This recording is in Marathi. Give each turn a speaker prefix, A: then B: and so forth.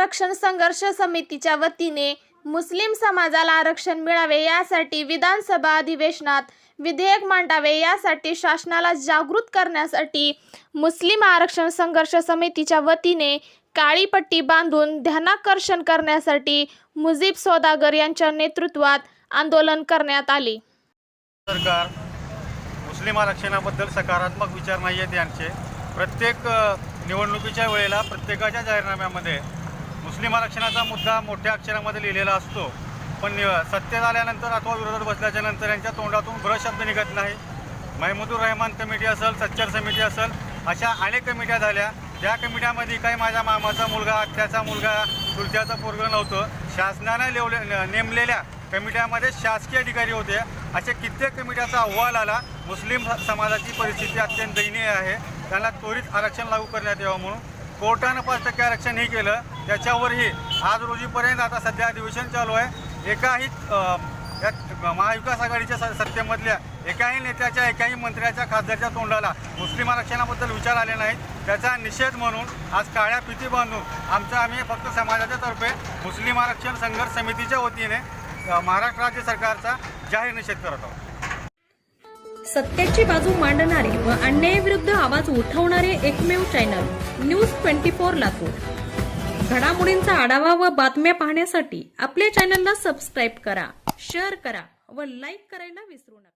A: आरक्षण संघर्ष समितीच्या वतीने मुस्लिम समाजाला आरक्षण मिळावे यासाठी विधानसभा अधिवेशनात विधेयक मांडावे यासाठी शासनाला जागृत करण्यासाठी मुस्लिम आरक्षण संघर्ष समितीच्या वतीने काळी पट्टी बांधून ध्यानाकर्षण करण्यासाठी मुजीब सौदागर यांच्या नेतृत्वात आंदोलन करण्यात आले।
B: सरकार मुस्लिम आरक्षणाबद्दल सकारात्मक विचार नाही आहेत यांचे। प्रत्येक निवडणुकीच्या वेळेला प्रत्येकाच्या जाहीरनाम्यामध्ये मुस्लिम आरक्षणाचा मुद्दा मोठ्या अक्षरामध्ये लिहिलेला असतो, पण सत्तेत आल्यानंतर अथवा विरोधात बसल्याच्या नंतर यांच्या तोंडातून ब्र शब्द निघत नाही। महमूदुर रहमान कमिटी असेल, सच्चर समिती असेल, अशा अनेक कमिट्या झाल्या। त्या कमिट्यामध्ये काही माझ्या मामाचा मुलगा, आत्याचा मुलगा, चुलत्याचा पोरगं नव्हतं। शासनाने नेमलेल्या कमिट्यामध्ये शासकीय अधिकारी होते। असे कित्येक कमिट्याचा अहवाल आला। मुस्लिम समाजाची परिस्थिती अत्यंत दयनीय आहे। त्यांना त्वरित आरक्षण लागू करण्यात यावं म्हणून कोर्टानं 5% आरक्षण हे केलं। त्याच्यावरही आज रोजीपर्यंत आता सध्या अधिवेशन चालू आहे। एकाही महाविकास आघाडीच्या सत्तेमधल्या एकाही नेत्याच्या, एकाही मंत्र्याच्या, खासदारच्या तोंडाला मुस्लिम आरक्षणाबद्दल विचार आले नाहीत। त्याचा निषेध म्हणून आज काळ्या फिती बांधून आम्ही फक्त समाजाच्या तर्फे मुस्लिम आरक्षण संघर्ष समितीच्या वतीने महाराष्ट्र राज्य सरकारचा जाहीर निषेध करत आहोत।
C: सत्याची बाजू मांडणारी व अन्यायाविरुद्ध आवाज उठवणारे एकमेव चॅनल न्यूज 24 लातूर। घडामोडींचा आढावा व बातम्या पाहण्यासाठी आपल्या चॅनलला सबस्क्राईब करा, शेअर करा व लाईक करायला विसरू नका।